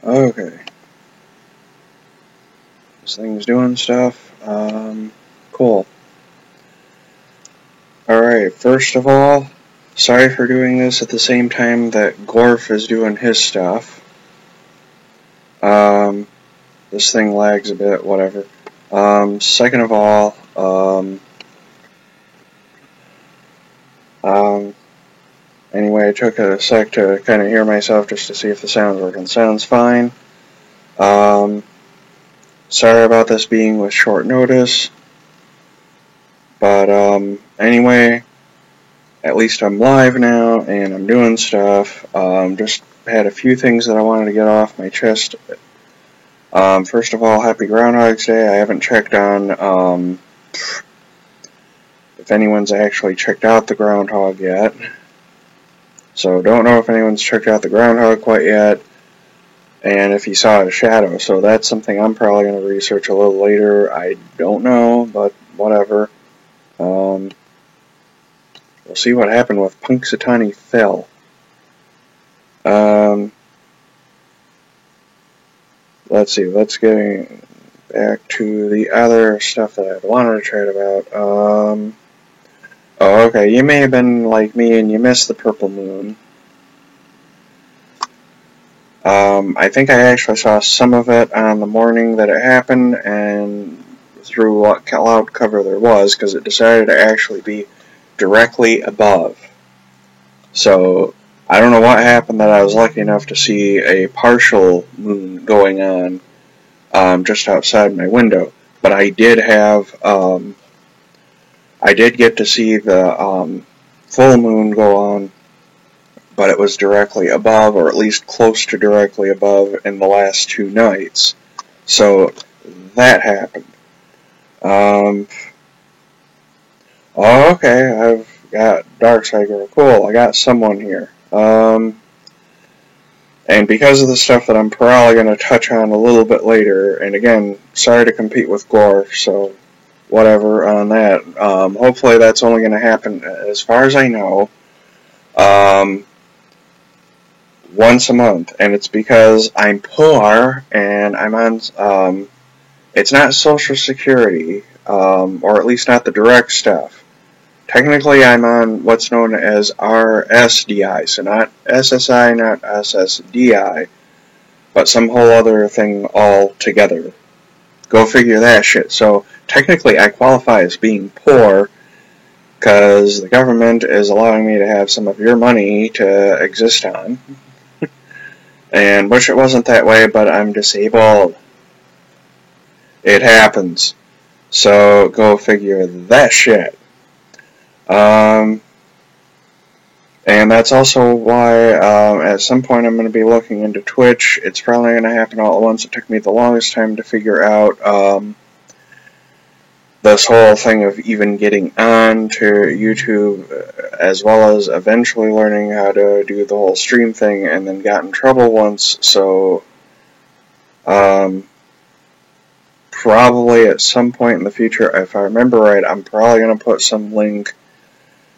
Okay. This thing's doing stuff. Cool. Alright, first of all, sorry for doing this at the same time that Gorf is doing his stuff. This thing lags a bit, whatever. Second of all, anyway, I took a sec to kind of hear myself just to see if the sound's working. Sounds fine. Sorry about this being with short notice. But, anyway, at least I'm live now, and I'm doing stuff. Just had a few things that I wanted to get off my chest. First of all, happy Groundhog's Day. I haven't checked on, if anyone's actually checked out the groundhog yet. So, don't know if anyone's checked out the groundhog quite yet, and if he saw a shadow. So, that's something I'm probably going to research a little later. I don't know, but whatever. We'll see what happened with Punxsutawney Phil. Let's see, let's get back to the other stuff that I wanted to chat about. Oh, okay, you may have been like me and you missed the purple moon. I think I actually saw some of it on the morning that it happened, and through what cloud cover there was, because it decided to actually be directly above. So, I don't know what happened that I was lucky enough to see a partial moon going on just outside my window. But I did have, I did get to see the full moon go on, but it was directly above, or at least close to directly above, in the last 2 nights. So, that happened. Oh, okay, I've got Darkside Girl. Cool, I got someone here. And because of the stuff that I'm probably going to touch on a little bit later, and again, sorry to compete with Gore, so whatever on that. Hopefully that's only going to happen, as far as I know, once a month. And it's because I'm poor, and I'm on, it's not Social Security, or at least not the direct stuff. Technically, I'm on what's known as RSDI, so not SSI, not SSDI, but some whole other thing altogether. Go figure that shit. So, technically, I qualify as being poor, because the government is allowing me to have some of your money to exist on. And wish it wasn't that way, but I'm disabled. It happens. So, go figure that shit. And that's also why, at some point I'm going to be looking into Twitch. It's probably going to happen all at once. It took me the longest time to figure out, this whole thing of even getting on to YouTube, as well as eventually learning how to do the whole stream thing, and then got in trouble once, so, probably at some point in the future, if I remember right, I'm probably going to put some link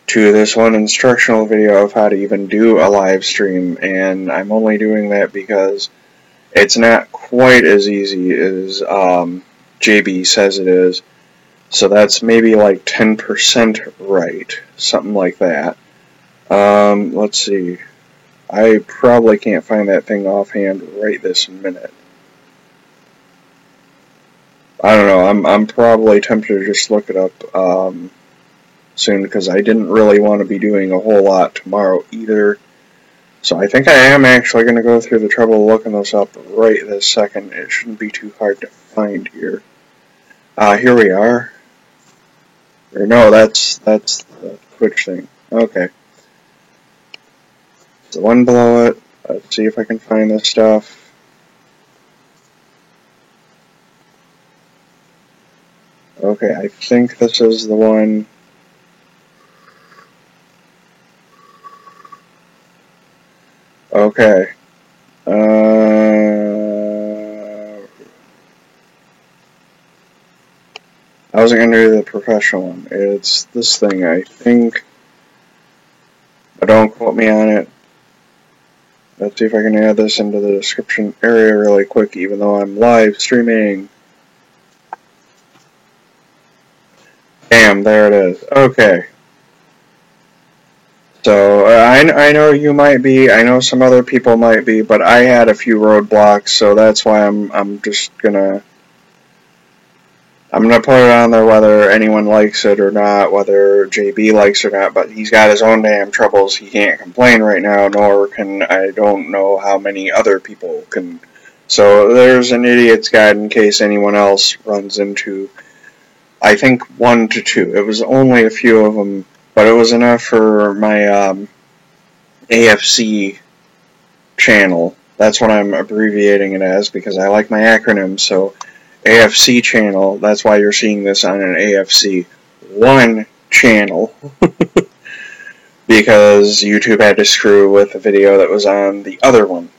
to this one instructional video of how to even do a live stream, and I'm only doing that because it's not quite as easy as JB says it is. So that's maybe like 10% right, something like that. Let's see. I probably can't find that thing offhand right this minute. I don't know, I'm probably tempted to just look it up soon, because I didn't really want to be doing a whole lot tomorrow either. So I think I am actually going to go through the trouble of looking this up right this second. It shouldn't be too hard to find here. Here we are. Or no, that's the Twitch thing. Okay. The one below it. Let's see if I can find this stuff. Okay, I think this is the one. Okay. I wasn't going to do the professional one. It's this thing, I think. But don't quote me on it. Let's see if I can add this into the description area really quick, even though I'm live streaming. Bam, there it is. Okay. So, I know you might be, I know some other people might be, but I had a few roadblocks, so that's why I'm just gonna put it on there whether anyone likes it or not, whether JB likes it or not, but he's got his own damn troubles. He can't complain right now, nor can, I don't know how many other people can. So there's an idiot's guide in case anyone else runs into, I think, 1 to 2. It was only a few of them, but it was enough for my AFC channel. That's what I'm abbreviating it as because I like my acronyms, so AFC channel, that's why you're seeing this on an AFC 1 channel. Because YouTube had to screw with the video that was on the other one.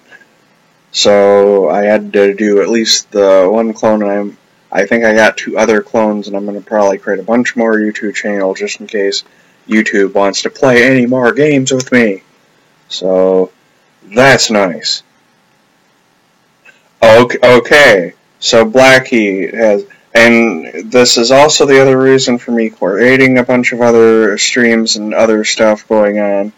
So I had to do at least the one clone, and I think I got 2 other clones, and I'm going to probably create a bunch more YouTube channels just in case YouTube wants to play any more games with me. So that's nice. Okay. So Blackie has, and this is also the other reason for me creating a bunch of other streams and other stuff going on.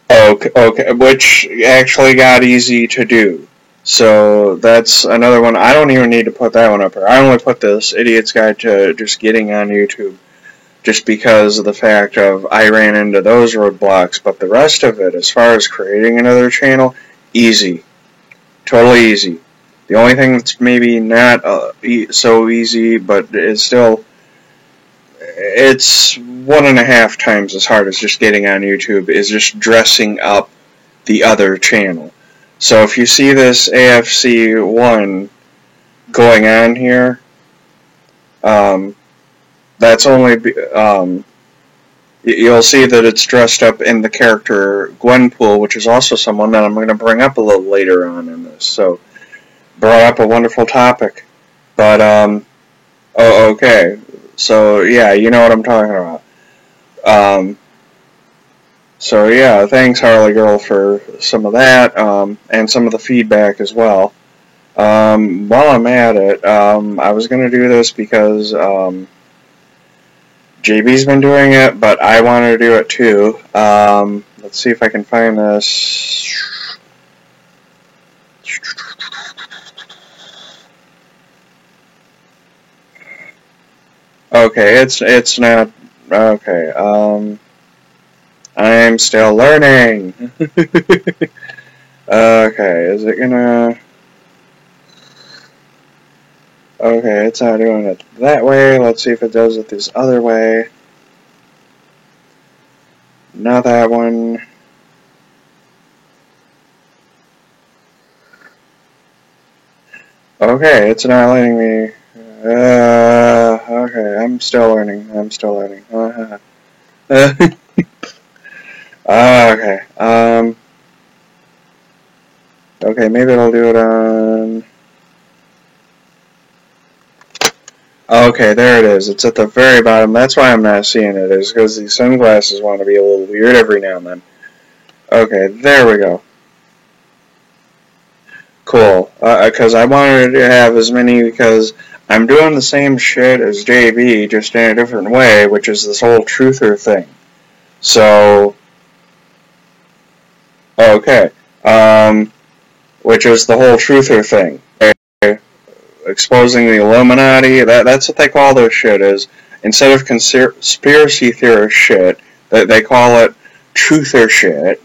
Okay, which actually got easy to do. So that's another one. I don't even need to put that one up here. I only put this Idiot's Guide to just getting on YouTube just because of the fact of I ran into those roadblocks, but the rest of it, as far as creating another channel, easy. Totally easy. The only thing that's maybe not so easy, but it's still, it's 1.5 times as hard as just getting on YouTube, is just dressing up the other channel. So if you see this AFC 1 going on here, that's only, you'll see that it's dressed up in the character Gwenpool, which is also someone that I'm going to bring up a little later on in this. So, brought up a wonderful topic. But, okay. So, yeah, you know what I'm talking about. So, yeah, thanks, Harley Girl, for some of that, and some of the feedback as well. While I'm at it, I was going to do this because, JB's been doing it, but I wanted to do it too. Let's see if I can find this. Okay, it's not, okay, I'm still learning. Okay, is it gonna, okay, it's not doing it that way. Let's see if it does it this other way. Not that one. Okay, it's not letting me. Okay, I'm still learning. Okay, okay, maybe it'll do it on. Okay, there it is. It's at the very bottom. That's why I'm not seeing it, is because these sunglasses want to be a little weird every now and then. Okay, there we go. Cool. Because I wanted to have as many, because I'm doing the same shit as JB, just in a different way, which is this whole truther thing. So, okay. Which is the whole truther thing. Exposing the Illuminati, that's what they call this shit, is instead of conspiracy theorist shit, they call it truther shit,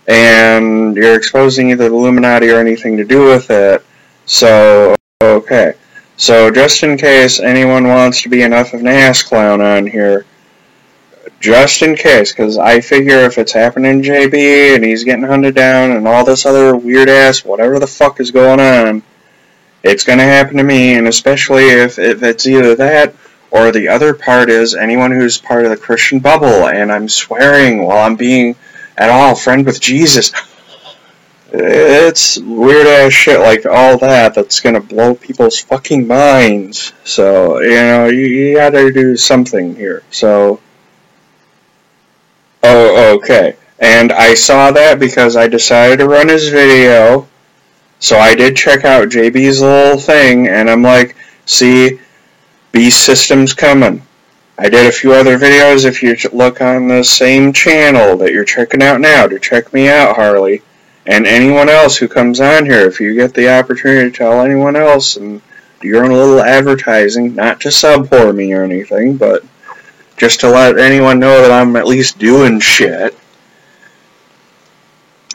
and you're exposing either the Illuminati or anything to do with it. So, okay. So, just in case anyone wants to be enough of an ass clown on here, just in case, because I figure if it's happening to JB, and he's getting hunted down, and all this other weird ass, whatever the fuck is going on, it's going to happen to me, and especially if it's either that, or the other part is anyone who's part of the Christian bubble, and I'm swearing while I'm being at all friend with Jesus. It's weird-ass shit like all that that's going to blow people's fucking minds. So, you know, you gotta do something here. So, oh, okay. And I saw that because I decided to run his video. So I did check out JB's little thing, and I'm like, see, Beast System's coming. I did a few other videos. If you look on the same channel that you're checking out now, to check me out, Harley, and anyone else who comes on here, if you get the opportunity to tell anyone else and do your own little advertising, not to sub-whore me or anything, but just to let anyone know that I'm at least doing shit.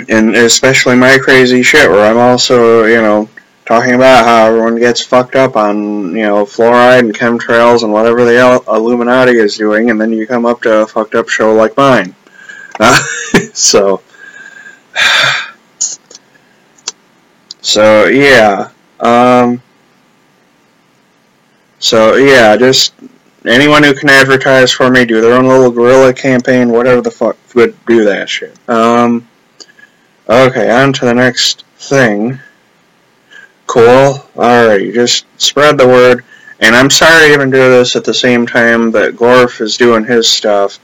And especially my crazy shit where I'm also, you know, talking about how everyone gets fucked up on, you know, fluoride and chemtrails and whatever the Illuminati is doing, and then you come up to a fucked up show like mine. So yeah. So yeah, just anyone who can advertise for me, do their own little guerrilla campaign, whatever the fuck, would do that shit. Okay, on to the next thing. Cool. Alright, just spread the word. And I'm sorry to even do this at the same time that Gorf is doing his stuff.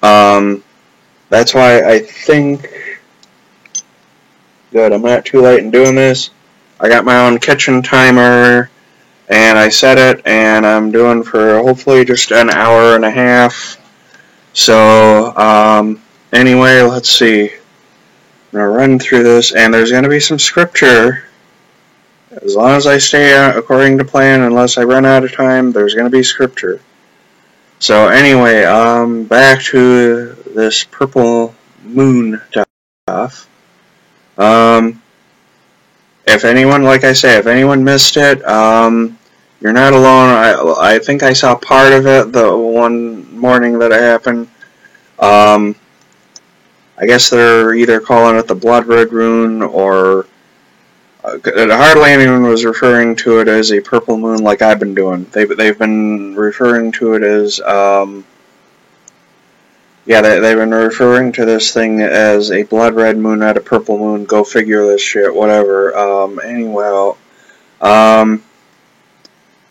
That's why I think... Good, I'm not too late in doing this. I got my own kitchen timer, and I set it, and I'm doing for hopefully just an hour and a half. So, anyway, let's see. I'm going to run through this, and there's going to be some scripture. As long as I stay according to plan, unless I run out of time, there's going to be scripture. So anyway, back to this purple moon stuff. If anyone, like I say, if anyone missed it, you're not alone. I think I saw part of it the one morning that it happened. I guess they're either calling it the Blood Red Rune, or hardly anyone was referring to it as a purple moon like I've been doing. They've been referring to it as they've been referring to this thing as a blood red moon, not a purple moon. Go figure this shit, whatever. Anyway,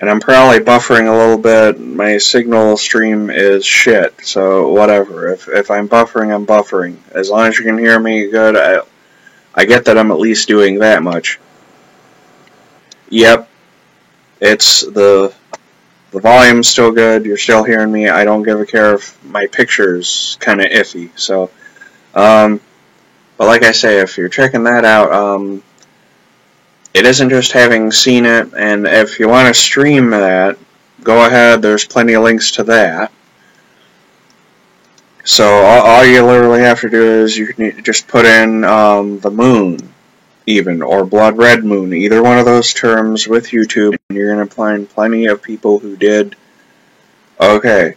and I'm probably buffering a little bit. My signal stream is shit, so whatever. If I'm buffering, I'm buffering. As long as you can hear me good, I get that I'm at least doing that much. Yep, it's the volume's still good. You're still hearing me. I don't give a care if my picture's kind of iffy. So, but like I say, if you're checking that out, it isn't just having seen it, and if you want to stream that, go ahead, there's plenty of links to that. So all you literally have to do is you can just put in the moon, even, or blood red moon, either one of those terms with YouTube, and you're going to find plenty of people who did. Okay.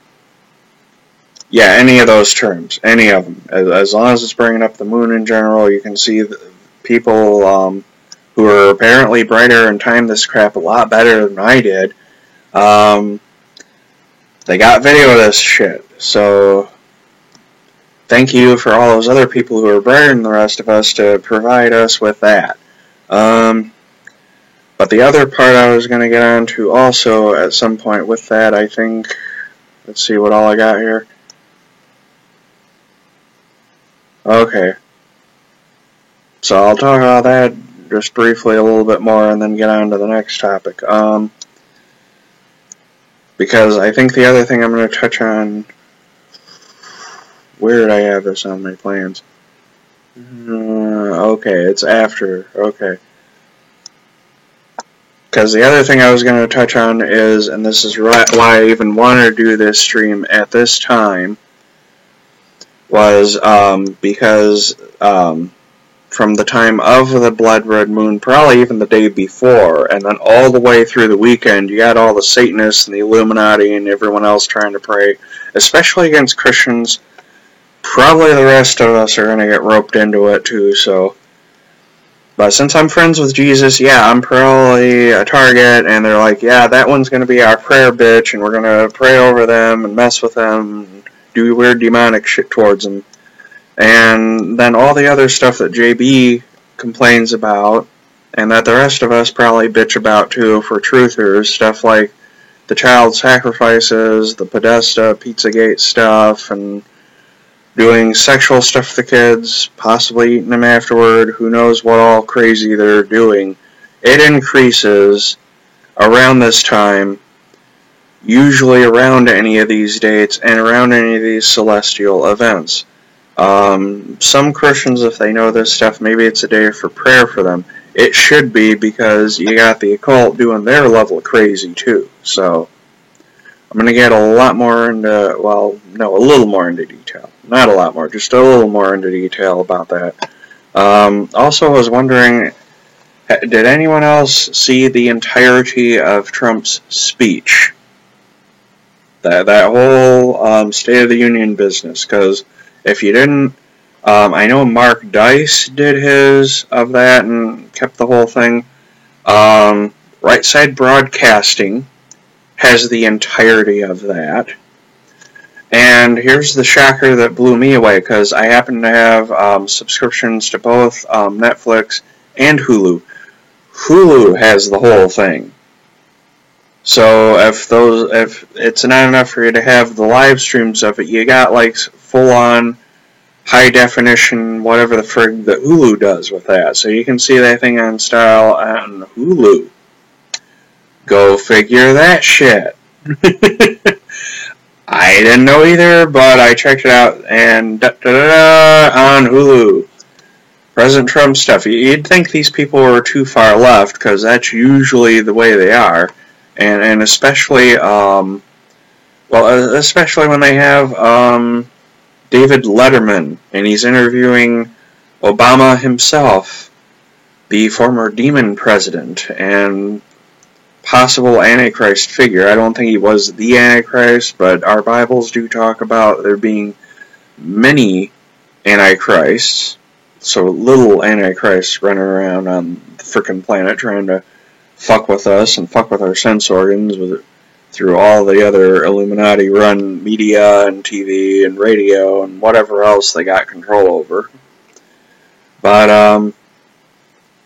Yeah, any of those terms, any of them. As long as it's bringing up the moon in general, you can see the people who are apparently brighter and timed this crap a lot better than I did. They got video of this shit. So, thank you for all those other people who are brighter than the rest of us to provide us with that. But the other part I was going to get onto also at some point with that, I think, let's see what all I got here. Okay. So I'll talk about that just briefly a little bit more and then get on to the next topic. Because I think the other thing I'm going to touch on, where did I have this on my plans? Okay, it's after, okay. Because the other thing I was going to touch on is, and this is why I even wanted to do this stream at this time, was because from the time of the blood red moon, probably even the day before, and then all the way through the weekend, you got all the Satanists and the Illuminati and everyone else trying to pray, especially against Christians. Probably the rest of us are going to get roped into it too, so. But since I'm friends with Jesus, yeah, I'm probably a target, and they're like, yeah, that one's going to be our prayer bitch, and we're going to pray over them and mess with them and do weird demonic shit towards them. And then all the other stuff that JB complains about, and that the rest of us probably bitch about too for truthers, stuff like the child sacrifices, the Podesta, Pizzagate stuff, and doing sexual stuff to kids, possibly eating them afterward, who knows what all crazy they're doing. It increases around this time, usually around any of these dates and around any of these celestial events. Some Christians, if they know this stuff, maybe it's a day for prayer for them. It should be, because you got the occult doing their level of crazy too. So I'm going to get a lot more into, well, no, a little more into detail. Not a lot more, just a little more into detail about that. Also, I was wondering, did anyone else see the entirety of Trump's speech? That whole State of the Union business? Because if you didn't, I know Mark Dice did his of that and kept the whole thing. Right Side Broadcasting has the entirety of that. And here's the shocker that blew me away, because I happen to have subscriptions to both Netflix and Hulu. Hulu has the whole thing. So if it's not enough for you to have the live streams of it, you got like full-on high definition, whatever the frig that Hulu does with that. So you can see that thing on style on Hulu. Go figure that shit. I didn't know either, but I checked it out, and on Hulu. President Trump stuff. You'd think these people were too far left, because that's usually the way they are. And especially, especially when they have David Letterman, and he's interviewing Obama himself, the former demon president, and possible Antichrist figure. I don't think he was the Antichrist, but our Bibles do talk about there being many Antichrists, so little Antichrists running around on the frickin' planet trying to fuck with us and fuck with our sense organs through all the other Illuminati-run media and TV and radio and whatever else they got control over. But,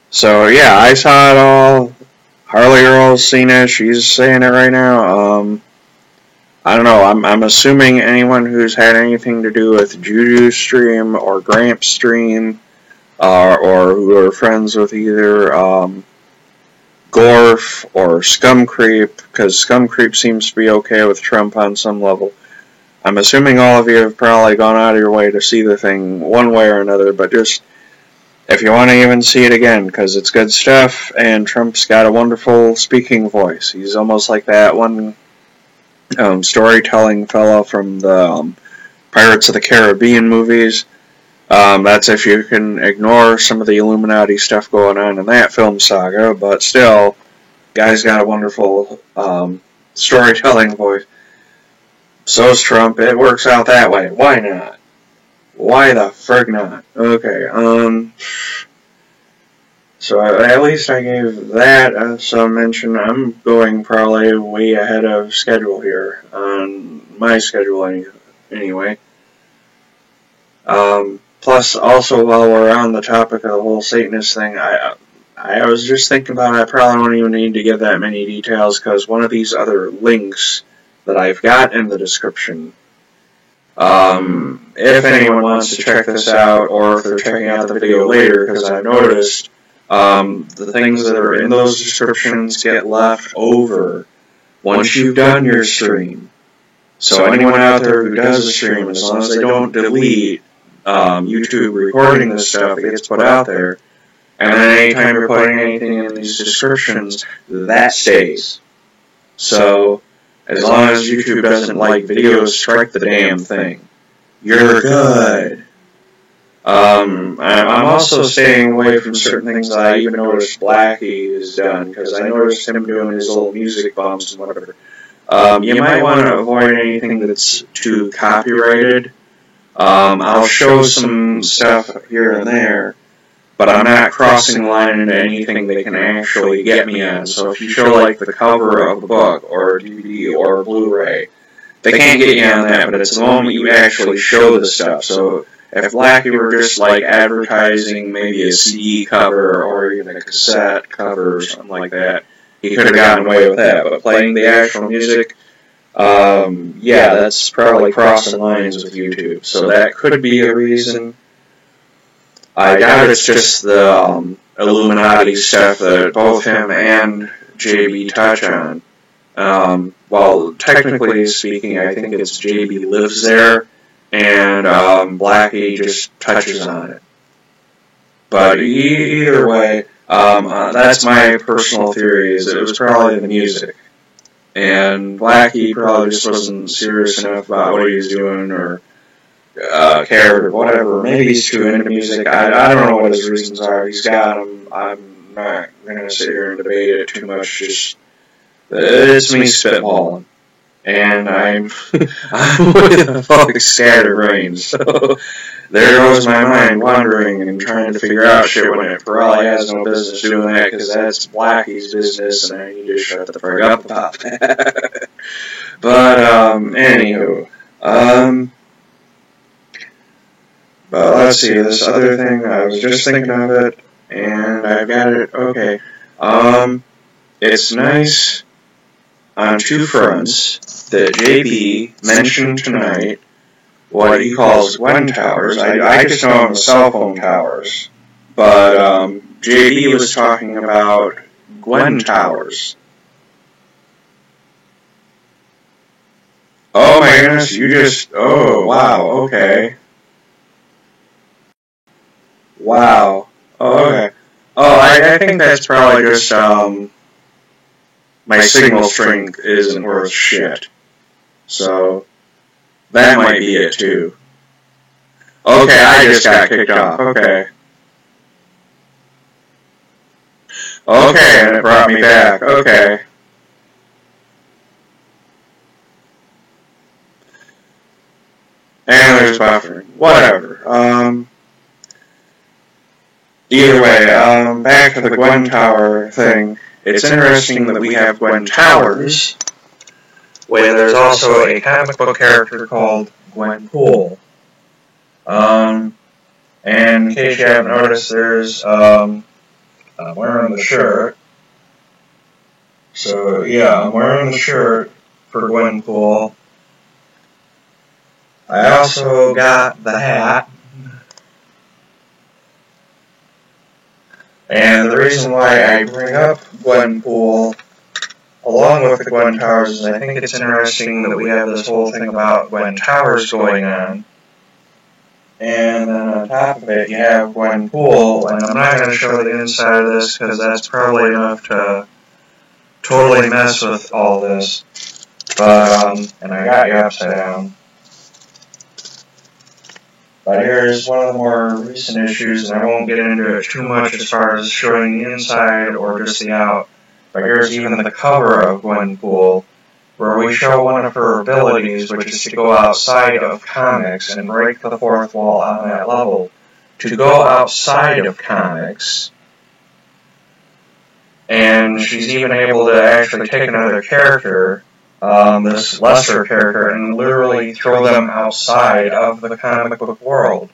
so yeah, I saw it all. Harley Earl's seen it. She's saying it right now. I don't know. I'm assuming anyone who's had anything to do with Juju Stream or Gramp Stream, or who are friends with either Gorf or Scum Creep, because Scum Creep seems to be okay with Trump on some level. I'm assuming all of you have probably gone out of your way to see the thing one way or another, but just, if you want to even see it again, because it's good stuff, and Trump's got a wonderful speaking voice. He's almost like that one storytelling fellow from the Pirates of the Caribbean movies. That's if you can ignore some of the Illuminati stuff going on in that film saga, but still, guy's got a wonderful storytelling voice. So's Trump. It works out that way. Why not? Why the frig not? Okay, so at least I gave that some mention. I'm going probably way ahead of schedule here, on my schedule anyway. Plus, also, while we're on the topic of the whole Satanist thing, I was just thinking about it. I probably don't even need to give that many details, because one of these other links that I've got in the description, if anyone wants to check this out, or if they're checking out the video later, because I've noticed the things that are in those descriptions get left over once you've done your stream. So anyone out there who does a stream, as long as they don't delete YouTube recording this stuff, it gets put out there. And then anytime you're putting anything in these descriptions, that stays. So, as long as YouTube doesn't like videos, strike the damn thing. You're good. I'm also staying away from certain things that I even noticed Blackie has done, because I noticed him doing his little music bumps and whatever. You might want to avoid anything that's too copyrighted. I'll show some stuff here and there, but I'm not crossing the line into anything they can actually get me on. So if you show like the cover of a book or a DVD or a Blu-ray, they can't get you on that, but it's the moment you actually show the stuff. So if Blackie were just like advertising maybe a CD cover or even a cassette cover or something like that, he could have gotten away with that. But playing the actual music, Yeah, that's probably crossing lines with YouTube, so that could be a reason. I doubt it's just the Illuminati stuff that both him and JB touch on. Well, technically speaking, I think it's JB lives there, and Blackie just touches on it. But either way, that's my personal theory, is it was probably the music. And Blackie probably just wasn't serious enough about what he was doing, or cared, or whatever. Maybe he's too into music. I don't know what his reasons are. He's got them. I'm not going to sit here and debate it too much. Just it's me spitballing, and I'm with a fucking scatterbrained. So there goes my mind wandering and trying to figure out shit when it probably has no business doing that, because that's Blackie's business, and I need to shut the fuck up about that. But anywho, but let's see, this other thing, I was just thinking of it, and I've got it. Okay, it's nice on two fronts that JB mentioned tonight what he calls Gwen towers. I just know them as cell phone towers, but JB was talking about Gwen towers. Oh my goodness, you just, oh wow, okay. Wow, oh, okay. Oh, I think that's probably just, my signal strength isn't worth shit. So, that might be it too. Okay, I just got kicked off. Okay. Okay, and it brought me back. Okay. And there's buffering. Whatever. Either way, back to the Gwen Tower thing. It's interesting that we have Gwen Towers when there's also a comic book character called Gwenpool. And in case you haven't noticed, there's, I'm wearing the shirt. So, yeah, I'm wearing the shirt for Gwenpool. I also got the hat. And the reason why I bring up Gwenpool along with the Gwen Towers is I think it's interesting that we have this whole thing about Gwen Towers going on. And then on top of it, you have Gwenpool, and I'm not going to show the inside of this because that's probably enough to totally mess with all this. But, and I got you upside down. But here's one of the more recent issues, and I won't get into it too much as far as showing the inside or just the out. But here's even the cover of Gwenpool, where we show one of her abilities, which is to go outside of comics and break the fourth wall on that level. To go outside of comics, and she's even able to actually take another character, this lesser character, and literally throw them outside of the comic book world.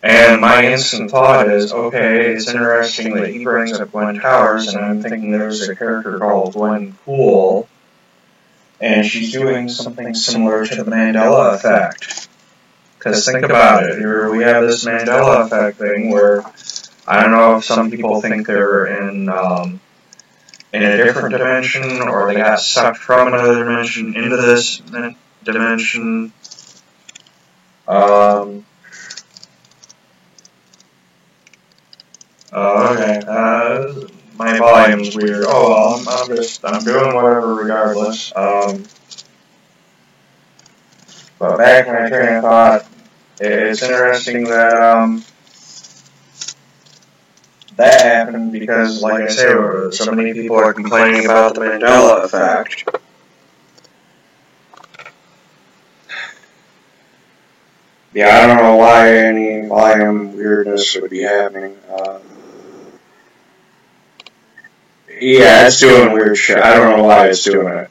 And my instant thought is, okay, it's interesting that he brings up Gwen Towers, and I'm thinking there's a character called Gwenpool, and she's doing something similar to the Mandela effect. Because think about it, here we have this Mandela effect thing where, I don't know if some people think they're in a different dimension, or they got sucked from another dimension into this dimension. Okay, my volume's weird. Oh well, I'm doing whatever regardless. But back to my train of thought, it's interesting that, that happened because, like I say, so many people are complaining about the Mandela effect. Yeah, I don't know why any volume weirdness would be happening. Yeah, it's doing weird shit. I don't know why it's doing it.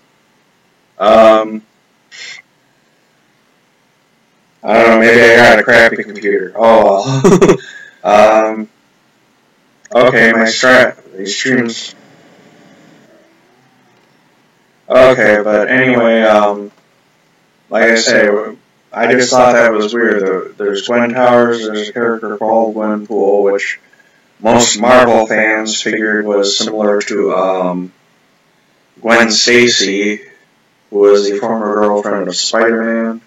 I don't know, maybe I got a crappy computer. Oh well. Okay, my these streams. Okay, but anyway, like I say, I just thought that was weird. There's Gwen Towers, there's a character called Gwenpool, which most Marvel fans figured was similar to Gwen Stacy, who was the former girlfriend of Spider-Man,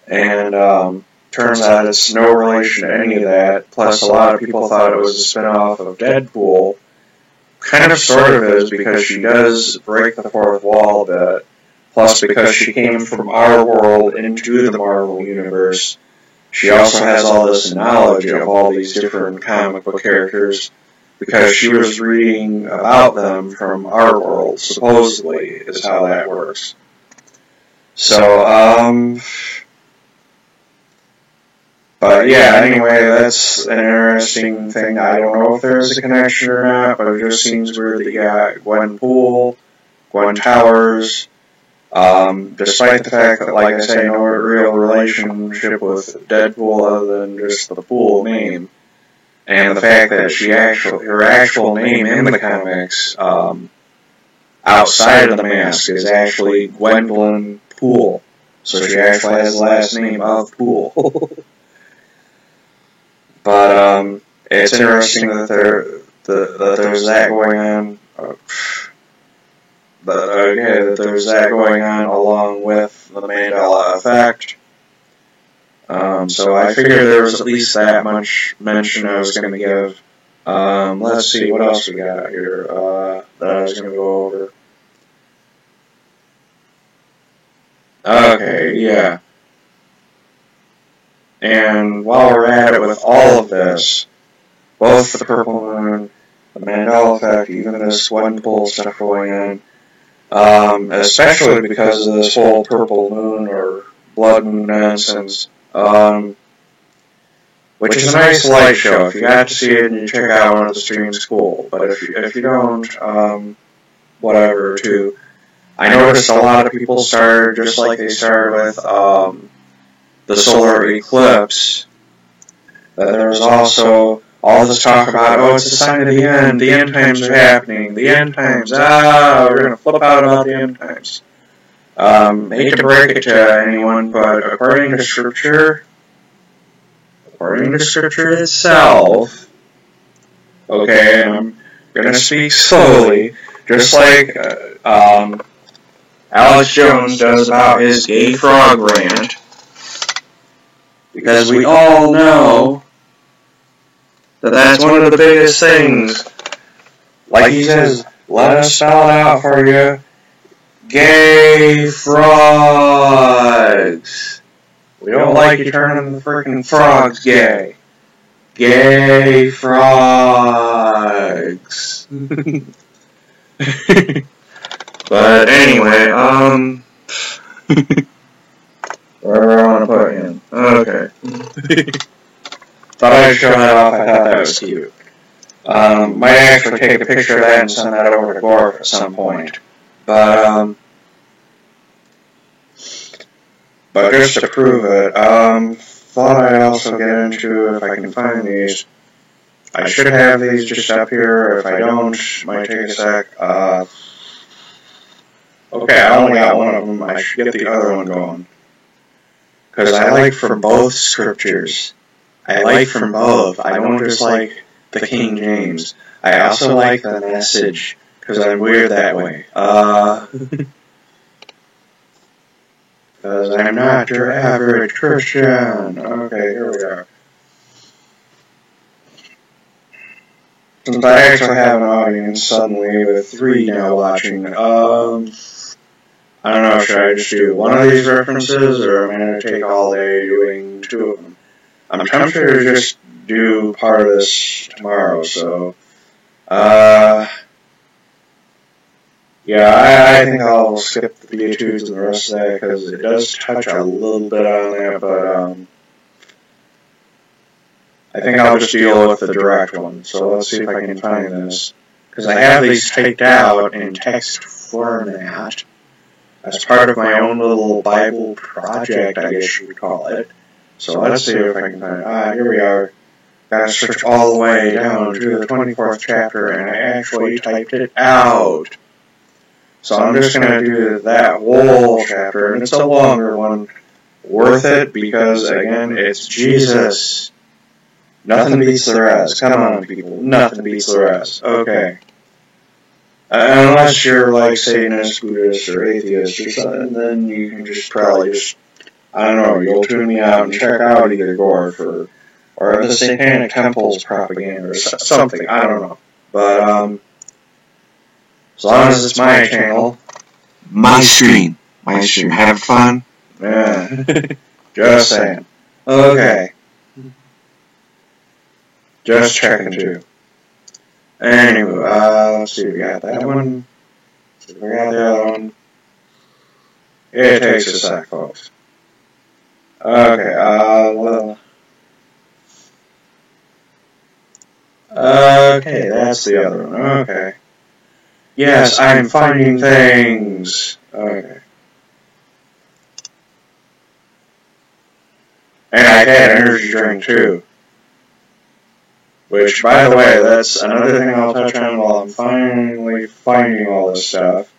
and turns out it's no relation to any of that. Plus, a lot of people thought it was a spinoff of Deadpool. Kind of sort of is, because she does break the fourth wall a bit. Plus, because she came from our world into the Marvel Universe, she also has all this knowledge of all these different comic book characters, because she was reading about them from our world, supposedly, is how that works. So, but yeah, anyway, that's an interesting thing. I don't know if there's a connection or not, but it just seems weird that you got Gwenpool, Gwen Towers, despite the fact that, like I say, no real relationship with Deadpool other than just the Pool name, and the fact that her actual name in the comics, outside of the mask, is actually Gwendolyn Pool, so she actually has the last name of Pool. But it's interesting that there's that going on. That there's that going on along with the Mandela effect. So I figured there was at least that much mention I was going to give. Let's see, what else we got here that I was going to go over. Okay, yeah. And while we're at it with all of this, both the Purple Moon, the Mandela effect, even this Gwenpool stuff going on, especially because of this whole Purple Moon or Blood Moon nonsense, which is a nice light show. If you got to see it and you check out one of the streams, cool. But if you don't, whatever, too. I noticed a lot of people started just like they started with the solar eclipse. There was also all this talk about, oh, it's a sign of the end times are happening, the end times, we're going to flip out about the end times. Hate to break it to anyone, but according to Scripture itself, okay, and I'm going to speak slowly, just like Alex Jones does about his gay frog rant, because we all know that that's one of the biggest things. Like he says, let us spell it out for you. Gay frogs. We don't like you turning the freaking frogs gay. Gay frogs. But anyway, wherever I want to put him. Okay. Thought I'd show that off. I thought that was cute. Might actually take a picture of that and send that over to Gorf at some point. But just to prove it, thought I'd also get into, if I can find these. I should have these just up here. If I don't, might take a sec. Okay, I only got one of them. I should get the other one going. Because I like from both scriptures. I like from both. I don't just like the King James. I also like the Message, because I'm weird that way. Because I'm not your average Christian. Okay, here we are. Since I actually have an audience suddenly with 3 now watching, I don't know, should I just do one of these references, or am I going to take all day doing 2 of them? I'm tempted to just do part of this tomorrow, so, yeah, I think I'll skip the Beatitudes and the rest of that, because it does touch a little bit on that, but, I think I'll just deal with the direct one, so let's see if I can find this, because I have these typed out in text format, as part of my own little Bible project, I guess you would call it. So let's see if I can find it. Here we are. Gotta search all the way down to the 24th chapter, and I actually typed it out. So I'm just going to do that whole chapter, and it's a longer one. Worth it because, again, it's Jesus. Nothing beats the rest. Come on, people. Nothing beats the rest. Okay. Unless you're like Satanist, Buddhist, or atheist or something, then you can just probably just, I don't know, you'll tune me out and check out either Gorf or the Satanic Temple's propaganda or something. I don't know. But, as long as it's my channel, my stream, have fun. Yeah. Just saying. Okay. Just checking too. Anyway, let's see, we got that one. We got the other one. It takes a sec, folks. Okay, okay, that's the other one. Okay. Yes, I'm finding things. Okay. And I had an energy drink too. Which, by the way, that's another thing I'll touch on while I'm finally finding all this stuff.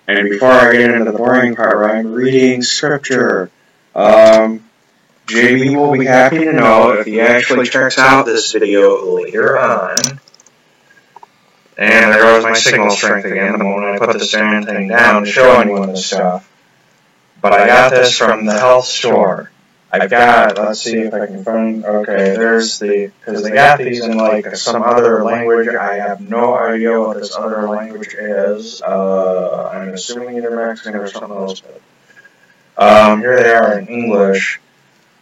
And before I get into the boring part where I'm reading scripture, JB will be happy to know if he actually checks out this video later on. And there goes my signal strength again the moment I put this damn thing down to show anyone this stuff. But I got this from the health store. I've got, let's see if I can find, okay, there's the, because they got these in like some other language. I have no idea what this other language is. I'm assuming either Mexican or something else. But, here they are in English.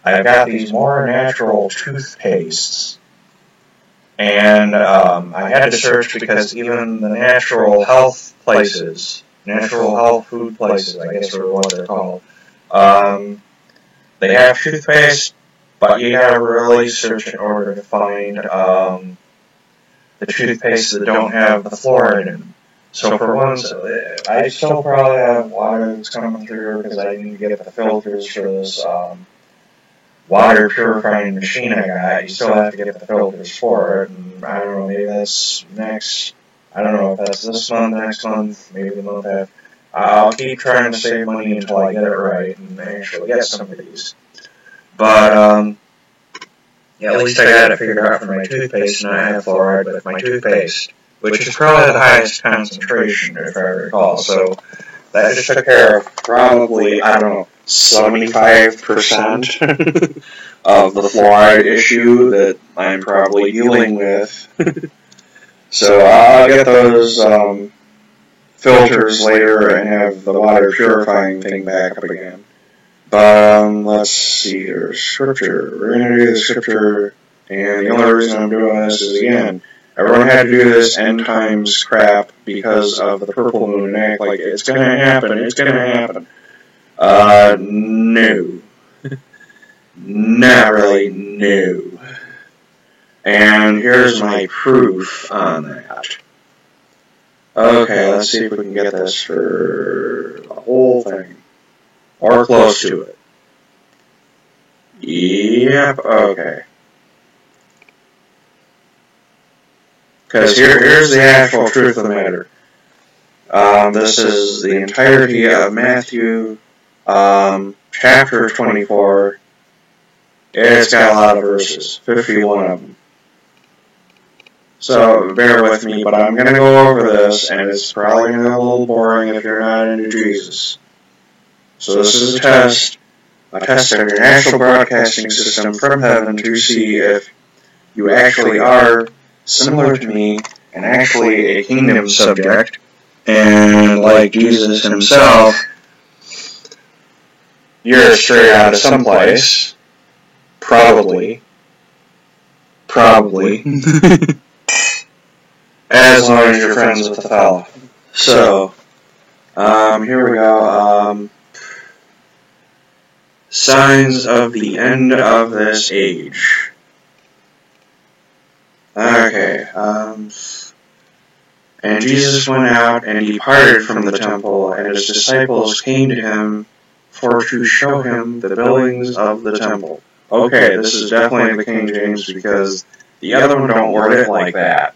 I've got these more natural toothpastes. And I had to search because even the natural health places, natural health food places, I guess are what they're called, they have toothpaste, but you gotta really search in order to find the toothpaste that don't have the fluoride in them. So for once, I still probably have water that's coming through because I need to get the filters for this water purifying machine I got. You still have to get the filters for it, and I don't know, maybe that's next, I don't know if that's this month, next month, maybe the month after. I'll keep trying to save money until I get it right and actually get some of these. But, yeah, at least I got it figured out for my toothpaste, and I have fluoride with my toothpaste, which is probably the highest concentration, if I recall. So that just took care of probably, I don't know, 75% of the fluoride issue that I'm probably dealing with. So I'll get those filters later and have the water purifying thing back up again. But let's see here, scripture. We're going to do the scripture, and the only reason I'm doing this is, again, everyone had to do this end times crap because of the purple moon and act like it's going to happen, it's going to happen. No. Not really, no. And here's my proof on that. Okay, let's see if we can get this for the whole thing. Or close to it. Yep, okay. Because here's the actual truth of the matter. This is the entirety of Matthew, chapter 24. It's got a lot of verses, 51 of them. So bear with me, but I'm going to go over this, and it's probably going to be a little boring if you're not into Jesus. So this is a test of your natural broadcasting system from heaven to see if you actually are similar to me and actually a kingdom subject, and like Jesus himself, you're straight out of someplace, probably, as long as you're friends with the fella. So, here we go, signs of the end of this age. Okay, and Jesus went out and departed from the temple, and his disciples came to him for to show him the buildings of the temple. Okay, this is definitely the King James because the other one don't word it like that.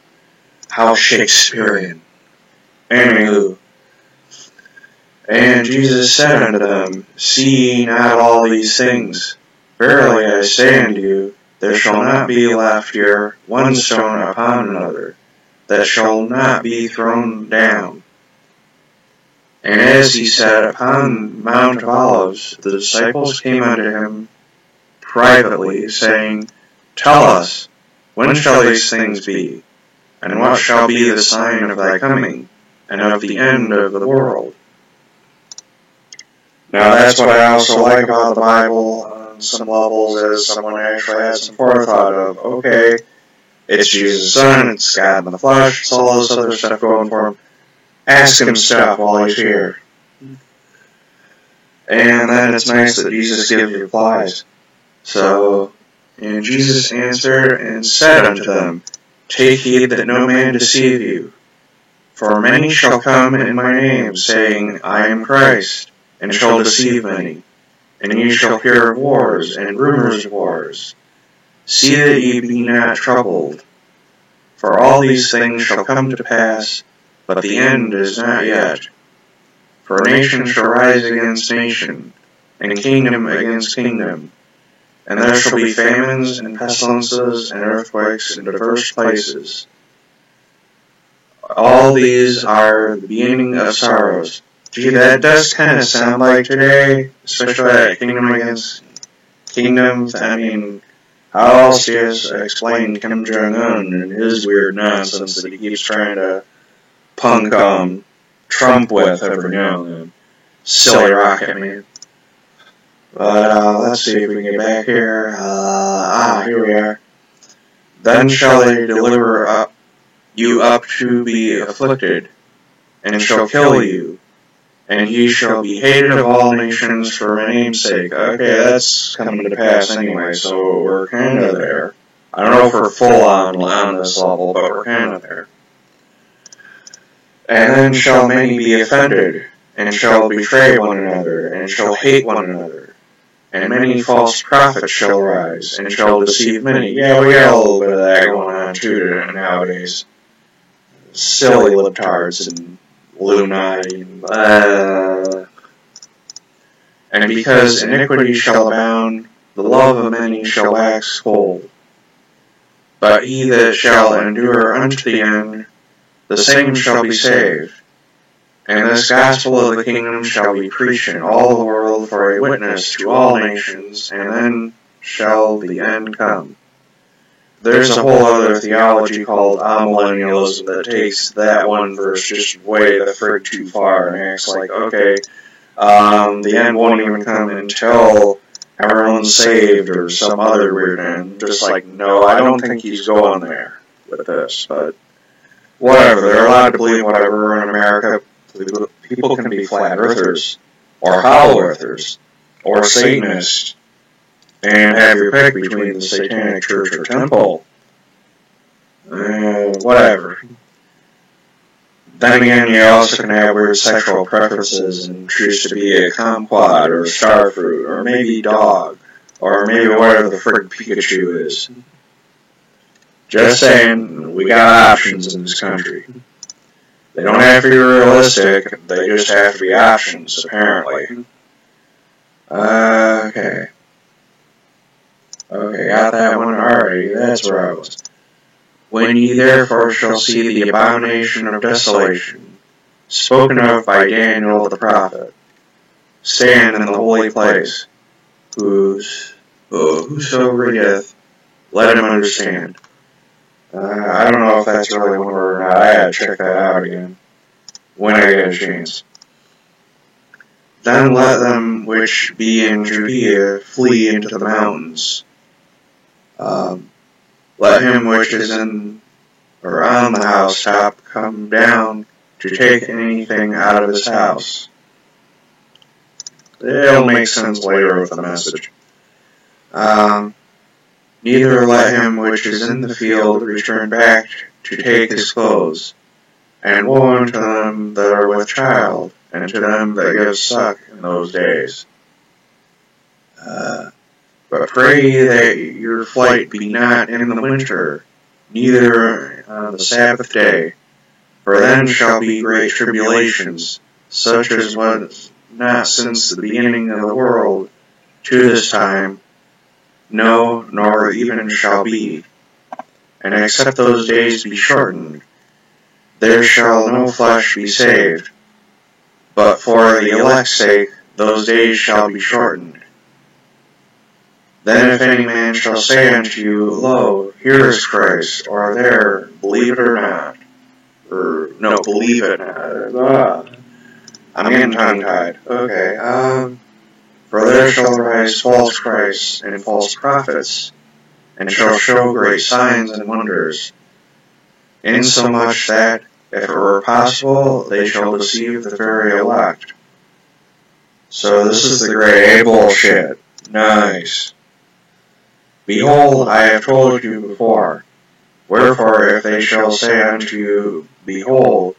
How Shakespearean. Anywho, And Jesus said unto them, See ye not all these things? Verily I say unto you, there shall not be left here one stone upon another, that shall not be thrown down. And as he sat upon Mount of Olives, the disciples came unto him privately, saying, Tell us, when shall these things be? And what shall be the sign of thy coming, and of the end of the world? Now that's what I also like about the Bible on some levels, is someone actually has some forethought of, okay, it's Jesus' Son, it's God in the flesh, it's all this other stuff going for him. Ask him stuff while he's here. And then it's nice that Jesus gives replies. So, and Jesus answered and said unto them, Take heed that no man deceive you. For many shall come in my name, saying, I am Christ, and shall deceive many. And ye shall hear of wars, and rumors of wars. See that ye be not troubled. For all these things shall come to pass, but the end is not yet. For nation shall rise against nation, and kingdom against kingdom. And there shall be famines, and pestilences, and earthquakes in diverse places. All these are the beginning of sorrows. Gee, that does kind of sound like today, especially that kingdom against kingdoms. I mean, how else do you explain Kim Jong-un and his weird nonsense that he keeps trying to punk Trump with every now and then? Silly rocket man. But let's see if we can get back here. Here we are. Then shall they deliver you up to be afflicted, and shall kill you, and ye shall be hated of all nations for my name's sake. Okay, that's coming to pass anyway, so we're kind of there. I don't know if we're full on this level, but we're kind of there. And then shall many be offended, and shall betray one another, and shall hate one another. And many false prophets shall rise, and shall deceive many. Yeah, we got a little bit of that going on too nowadays. Silly libtards and Illuminati. And because iniquity shall abound, the love of many shall wax cold. But he that shall endure unto the end, the same shall be saved. And this gospel of the kingdom shall be preached in all the world for a witness to all nations, and then shall the end come. There's a whole other theology called amillennialism that takes that one verse just way the frig too far and acts like, okay, the end won't even come until everyone's saved or some other weird end. Just like, no, I don't think he's going there with this, but whatever. They're allowed to believe whatever in America. People can be flat earthers, or hollow earthers, or Satanists, and have your pick between the Satanic Church or Temple. Whatever. Then again, you also can have weird sexual preferences and choose to be a kumquat or a starfruit, or maybe dog, or maybe whatever the friggin' Pikachu is. Just saying, we got options in this country. They don't have to be realistic, they just have to be options, apparently. Okay, got that one already, that's where I was. When ye therefore shall see the abomination of desolation, spoken of by Daniel the prophet, stand in the holy place, whoso readeth, let him understand. I don't know if that's really one word or not. I had to check that out again when I get a chance. Then let them which be in Judea flee into the mountains. Let him which is in or on the housetop come down to take anything out of his house. It'll make sense later with the message. Neither let him which is in the field return back to take his clothes. And woe unto them that are with child, and to them that give suck in those days. But pray that your flight be not in the winter, neither on the Sabbath day, for then shall be great tribulations, such as was not since the beginning of the world to this time, no, nor even shall be. And except those days be shortened, there shall no flesh be saved. But for the elect's sake, those days shall be shortened. Then if any man shall say unto you, Lo, here is Christ, or there, believe it or not. Or, no, believe it not. I'm getting tongue-tied. Okay, for there shall arise false Christs and false prophets, and shall show great signs and wonders, insomuch that, if it were possible, they shall deceive the very elect. So this is the great bullshit. Nice. Behold, I have told you before. Wherefore, if they shall say unto you, Behold,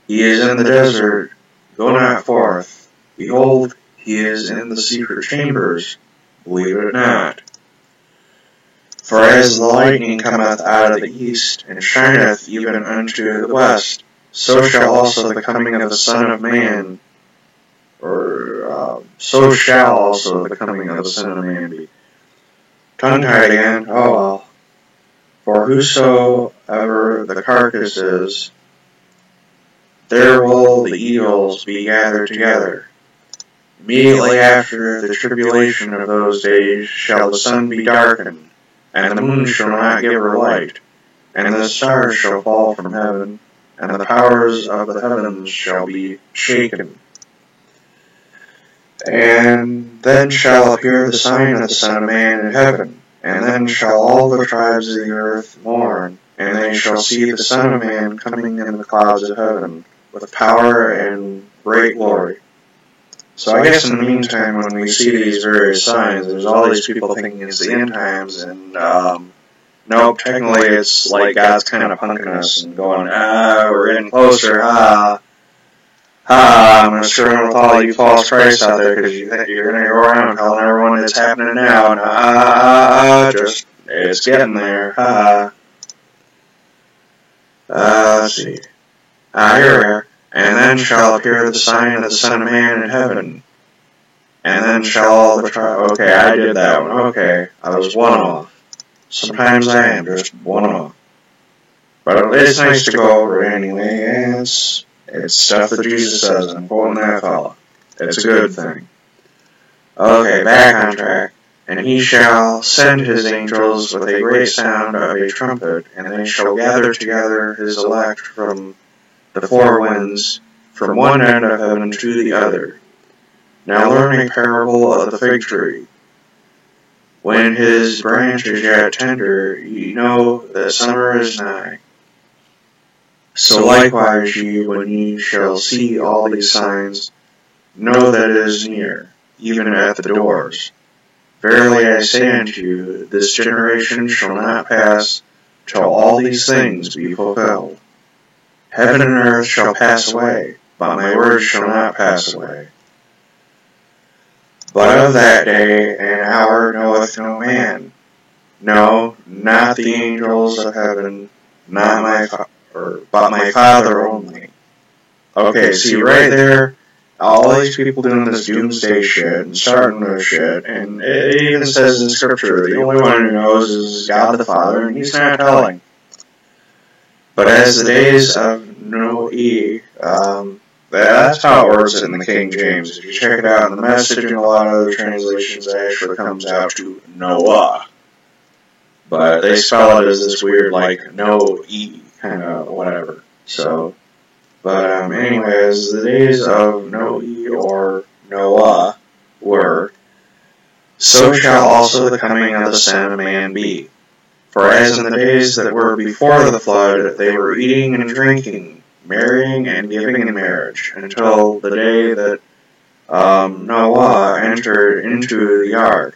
he is in the desert, go not forth. Behold, he is in the secret chambers, believe it not. For as the lightning cometh out of the east, and shineth even unto the west, so shall also the coming of the Son of Man, so shall also the coming of the Son of Man be. Tongue-tied again, oh well. For whosoever the carcass is, there will the eagles be gathered together. Immediately after the tribulation of those days shall the sun be darkened, and the moon shall not give her light, and the stars shall fall from heaven, and the powers of the heavens shall be shaken. And then shall appear the sign of the Son of Man in heaven, and then shall all the tribes of the earth mourn, and they shall see the Son of Man coming in the clouds of heaven, with power and great glory. So I guess in the meantime, when we see these various signs, there's all these people thinking it's the end times, and nope, technically it's like God's kind of punking us and going, we're getting closer, I'm going to surrender with all you false Christs out there, because you think you're going to go around telling everyone it's happening now, and just, it's getting there, let's see, here we are. And then shall appear the sign of the Son of Man in heaven. And then shall all the tribes... Okay, I did that one. Okay, I was one off. Sometimes I am just one off. But it's nice to go over it anyway. It's stuff that Jesus says. I'm quoting that fella. It's a good thing. Okay, back on track. And he shall send his angels with a great sound of a trumpet, and they shall gather together his elect from the four winds, from one end of heaven to the other. Now learn a parable of the fig tree. When his branch is yet tender, ye know that summer is nigh. So likewise ye, when ye shall see all these signs, know that it is near, even at the doors. Verily I say unto you, this generation shall not pass till all these things be fulfilled. Heaven and earth shall pass away, but my words shall not pass away. But of that day and hour knoweth no man, no, not the angels of heaven, not but my Father only. Okay, see right there, all these people doing this doomsday shit and starting this shit, and it even says in Scripture, the only one who knows is God the Father, and he's not telling. But as the days of Noe, that's how it works in the King James. If you check it out in the Message and a lot of other translations, it actually comes out to Noah. But they spell it as this weird, like, No-E, kind of whatever. So, but anyway, as the days of Noe or Noah were, so shall also the coming of the Son of Man be. For as in the days that were before the flood, they were eating and drinking, marrying and giving in marriage, until the day that Noah entered into the ark,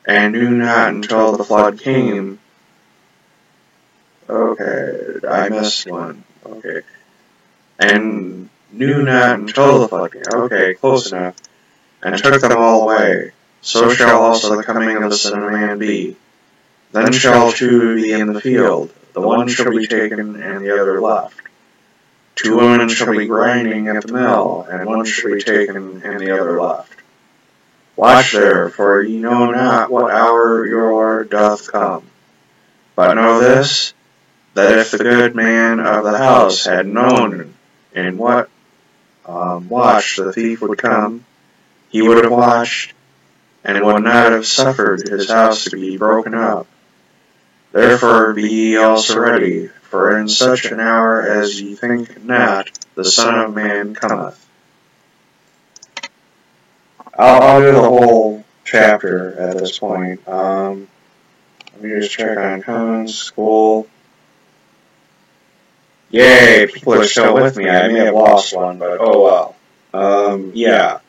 and knew not until the flood came. Okay, I missed one. Okay. And knew not until the flood came. Okay, close enough. And took them all away. So shall also the coming of the Son of Man be. Then shall two be in the field, the one shall be taken and the other left. 2 women shall be grinding at the mill, and one shall be taken, and the other left. Watch there, for ye know not what hour your Lord doth come. But know this, that if the good man of the house had known in what watch the thief would come, he would have watched, and would not have suffered his house to be broken up. Therefore be ye also ready, for in such an hour as ye think not, the Son of Man cometh. I'll do the whole chapter at this point. Let me just check on comments, school. Yay, people are still with me. I may have lost one, but oh well. Yeah.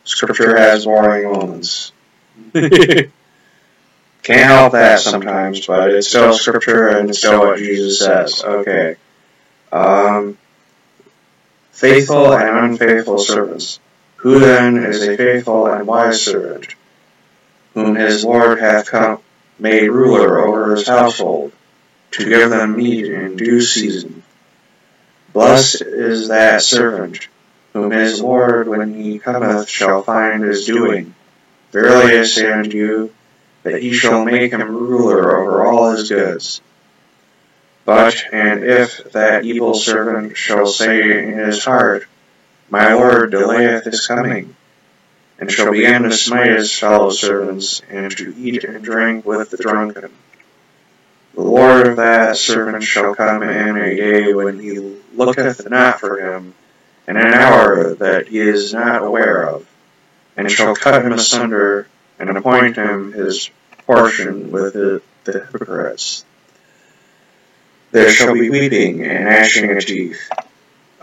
Scripture has boring moments. Can't help that sometimes, but it's still Scripture and it's still what Jesus says. Okay. Faithful and unfaithful servants. Who then is a faithful and wise servant, whom his Lord hath made ruler over his household, to give them meat in due season? Blessed is that servant, whom his Lord, when he cometh, shall find is doing. Verily I say unto you, that he shall make him ruler over all his goods. But, and if that evil servant shall say in his heart, My Lord delayeth his coming, and shall begin to smite his fellow servants, and to eat and drink with the drunken, the Lord of that servant shall come in a day when he looketh not for him, and an hour that he is not aware of, and shall cut him asunder, and appoint him his portion with the hypocrites. There shall be weeping and gnashing of teeth.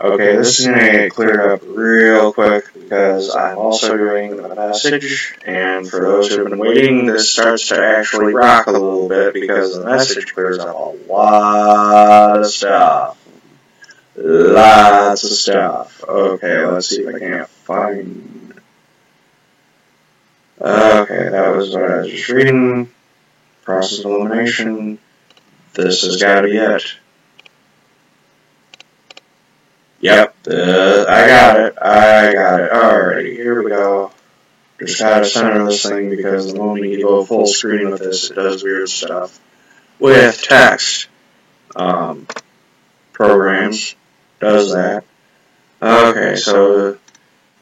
Okay, this is going to get cleared up real quick because I'm also doing the message, and for those who have been waiting, this starts to actually rock a little bit because the message clears up a lot of stuff. Lots of stuff. Okay, let's see if I can't find... Okay, that was what I was just reading. Process of elimination. This has got to be it. Yep, I got it. Alrighty, here we go. Just gotta center this thing because the moment you go full screen with this, it does weird stuff. With text programs, does that. Okay, so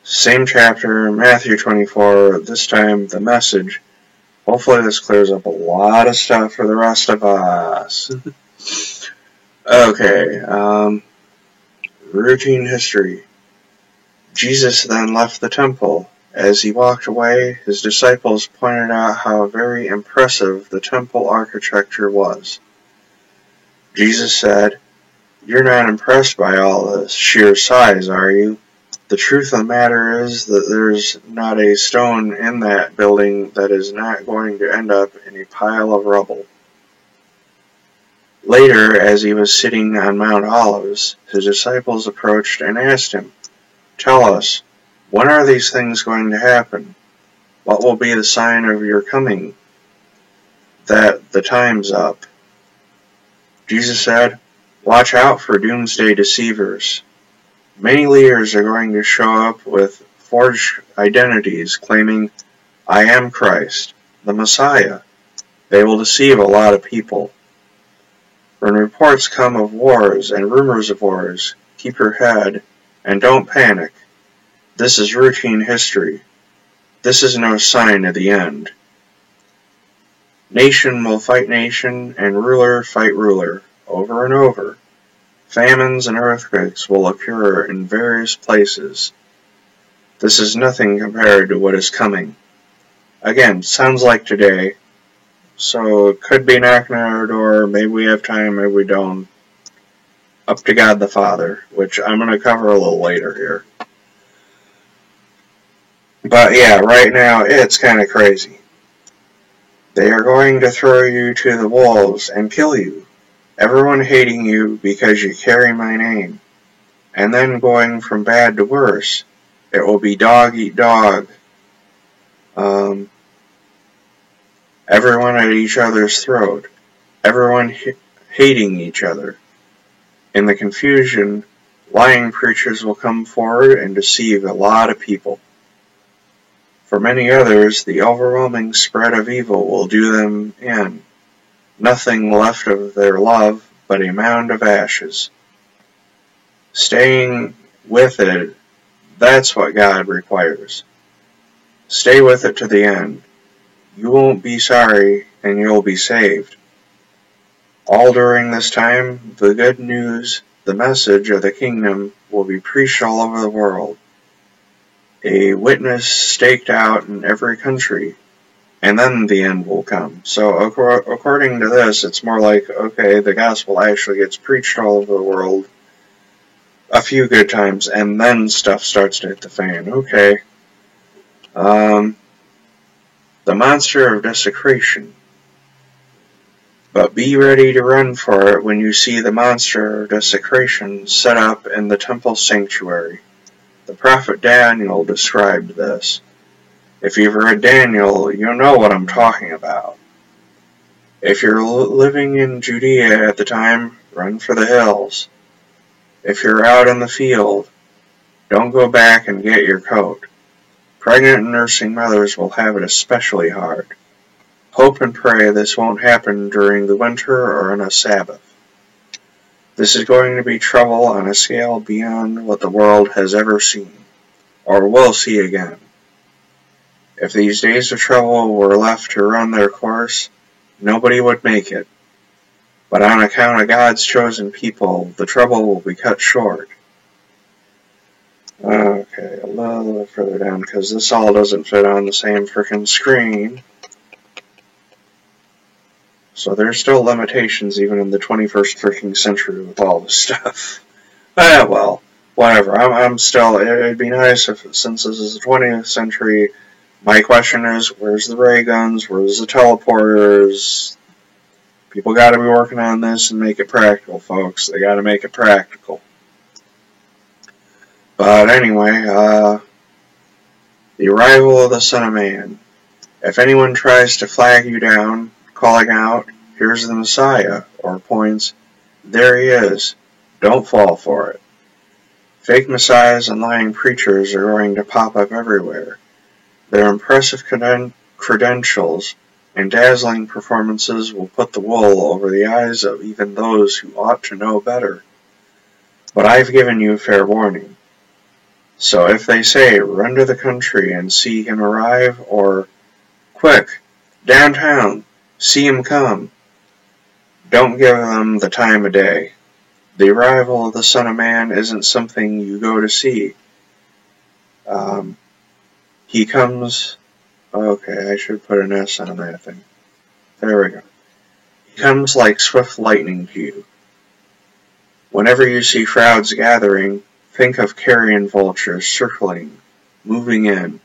same chapter, Matthew 24, this time the message. Hopefully this clears up a lot of stuff for the rest of us. Okay, routine history. Jesus then left the temple. As he walked away, his disciples pointed out how very impressive the temple architecture was. Jesus said, "You're not impressed by all the sheer size, are you? The truth of the matter is that there's not a stone in that building that is not going to end up in a pile of rubble." Later, as he was sitting on Mount Olives, his disciples approached and asked him, "Tell us, when are these things going to happen? What will be the sign of your coming, that the time's up?" Jesus said, "Watch out for doomsday deceivers. Many leaders are going to show up with forged identities claiming, 'I am Christ, the Messiah.' They will deceive a lot of people. When reports come of wars and rumors of wars, keep your head and don't panic. This is routine history. This is no sign of the end. Nation will fight nation and ruler fight ruler, over and over. Famines and earthquakes will occur in various places. This is nothing compared to what is coming." Again, sounds like today. So it could be knocking on our door, maybe we have time, maybe we don't. Up to God the Father, which I'm going to cover a little later here. But yeah, right now it's kind of crazy. They are going to throw you to the wolves and kill you. Everyone hating you because you carry my name. And then going from bad to worse. It will be dog eat dog. Everyone at each other's throat. Everyone hating each other. In the confusion, Lying preachers will come forward and deceive a lot of people. For many others, the overwhelming spread of evil will do them in. Nothing left of their love but a mound of ashes. Staying with it, that's what God requires. Stay with it to the end. You won't be sorry, and you'll be saved. All during this time, the good news, the message of the kingdom, will be preached all over the world. A witness staked out in every country, and then the end will come. So according to this, it's more like, okay, the gospel actually gets preached all over the world a few good times, and then stuff starts to hit the fan. Okay. The monster of desecration. But be ready to run for it when you see the monster of desecration set up in the temple sanctuary. The prophet Daniel described this. If you've read Daniel, you'll know what I'm talking about. If you're living in Judea at the time, run for the hills. If you're out in the field, don't go back and get your coat. Pregnant and nursing mothers will have it especially hard. Hope and pray this won't happen during the winter or on a Sabbath. This is going to be trouble on a scale beyond what the world has ever seen, or will see again. If these days of trouble were left to run their course, nobody would make it. But on account of God's chosen people, the trouble will be cut short. Okay, a little further down, because this all doesn't fit on the same frickin' screen. So there's still limitations even in the 21st freaking century with all this stuff. Well, whatever. I'm still, it'd be nice if, since this is the 20th century, my question is, where's the ray guns? Where's the teleporters? People gotta be working on this and make it practical, folks. They gotta make it practical. But anyway, the arrival of the Son of Man. If anyone tries to flag you down, calling out, here's the Messiah, or points, there he is, don't fall for it. Fake messiahs and lying preachers are going to pop up everywhere. Their impressive credentials and dazzling performances will put the wool over the eyes of even those who ought to know better. But I've given you fair warning. So if they say, run to the country and see him arrive, or, quick, downtown, see him come, don't give them the time of day. The arrival of the Son of Man isn't something you go to see. He comes, okay, I should put an S on that thing. There we go. He comes like swift lightning to you. Whenever you see crowds gathering, think of carrion vultures circling, moving in,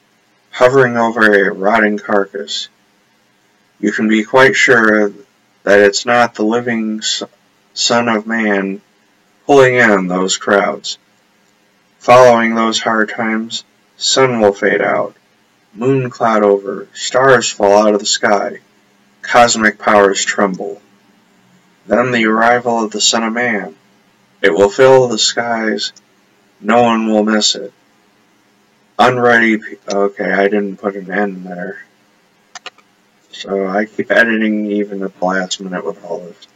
hovering over a rotting carcass. You can be quite sure that it's not the living Son of Man pulling in those crowds. Following those hard times, sun will fade out, moon cloud over, stars fall out of the sky, cosmic powers tremble. Then the arrival of the Son of Man. It will fill the skies. No one will miss it. Unready, okay, I didn't put an N there. So I keep editing even at the last minute with all this.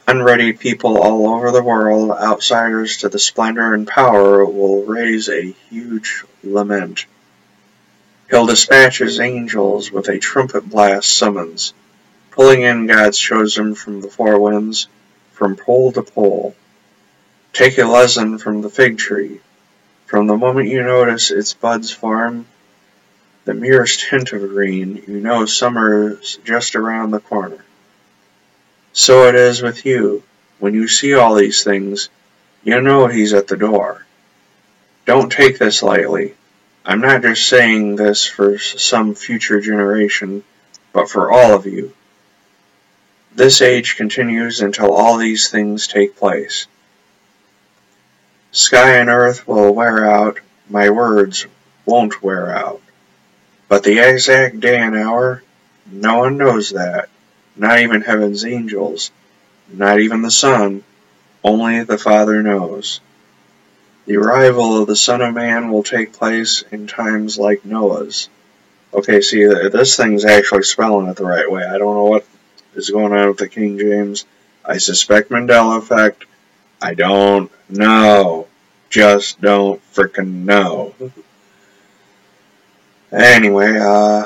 Unready people all over the world, outsiders to the splendor and power, will raise a huge lament. He'll dispatch his angels with a trumpet blast summons, pulling in God's chosen from the four winds, from pole to pole. Take a lesson from the fig tree. From the moment you notice its buds form, the merest hint of green, you know summer's just around the corner. So it is with you. When you see all these things, you know he's at the door. Don't take this lightly. I'm not just saying this for some future generation, but for all of you. This age continues until all these things take place. Sky and earth will wear out, my words won't wear out. But the exact day and hour, no one knows that, not even heaven's angels, not even the Son, only the Father knows. The arrival of the Son of Man will take place in times like Noah's. Okay, see, this thing's actually spelling it the right way. I don't know what is going on with the King James. I suspect Mandela effect. I don't know. Just don't frickin' know. Anyway,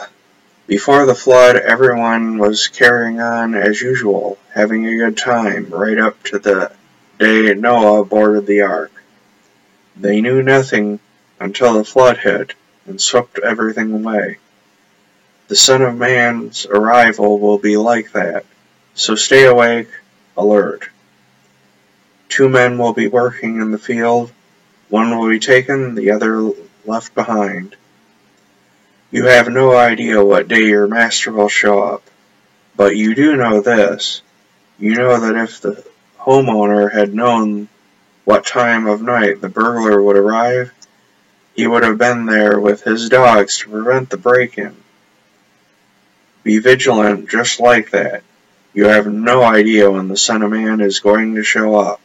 before the flood, everyone was carrying on as usual, having a good time, right up to the day Noah boarded the ark. They knew nothing until the flood hit and swept everything away. The Son of Man's arrival will be like that, so stay awake, alert. 2 men will be working in the field, one will be taken, the other left behind. You have no idea what day your master will show up, but you do know this. You know that if the homeowner had known what time of night the burglar would arrive, he would have been there with his dogs to prevent the break-in. Be vigilant just like that. You have no idea when the Son of Man is going to show up.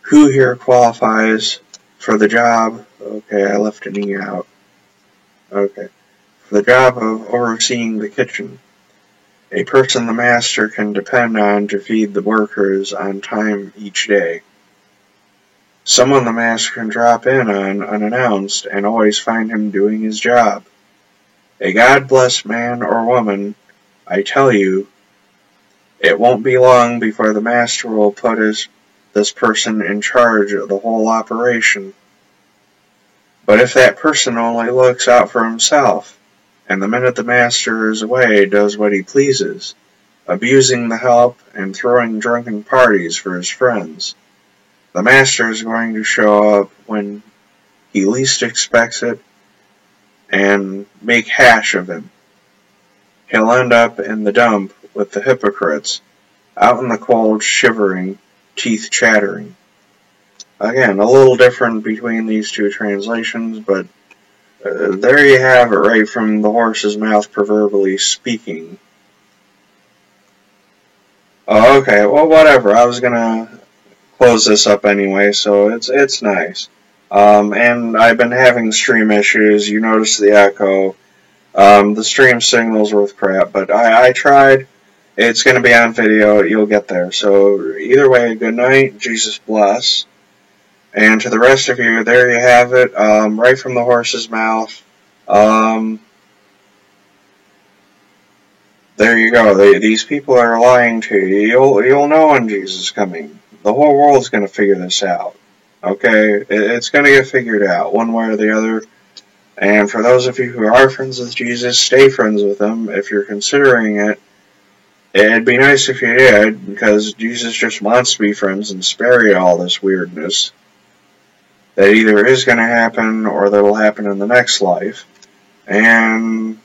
Who here qualifies for the job? Okay, I left an E out. Okay. For the job of overseeing the kitchen. A person the master can depend on to feed the workers on time each day. Someone the master can drop in on unannounced and always find him doing his job. A God-blessed man or woman, I tell you, it won't be long before the master will put this person in charge of the whole operation. But if that person only looks out for himself, and the minute the master is away does what he pleases, abusing the help and throwing drunken parties for his friends, the master is going to show up when he least expects it and make hash of him. He'll end up in the dump with the hypocrites, out in the cold, shivering, teeth chattering. Again, a little different between these two translations, but there you have it, right from the horse's mouth, proverbially speaking. Oh, okay, well, whatever. I was gonna close this up anyway, so it's nice. And I've been having stream issues. You notice the echo. The stream signal's worth crap, but I tried. It's going to be on video. You'll get there. So either way, good night. Jesus bless. And to the rest of you, there you have it. Right from the horse's mouth. There you go. These people are lying to you. You'll know when Jesus is coming. The whole world's going to figure this out. Okay? It's going to get figured out, one way or the other. And for those of you who are friends with Jesus, stay friends with him. If you're considering it, it'd be nice if you did, because Jesus just wants to be friends and spare you all this weirdness that either is going to happen or that will happen in the next life. And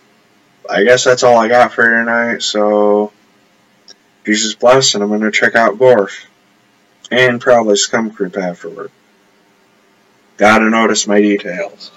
I guess that's all I got for you tonight, so Jesus bless, and I'm going to check out Gorf. And probably Scum Creep afterward. Gotta notice my details.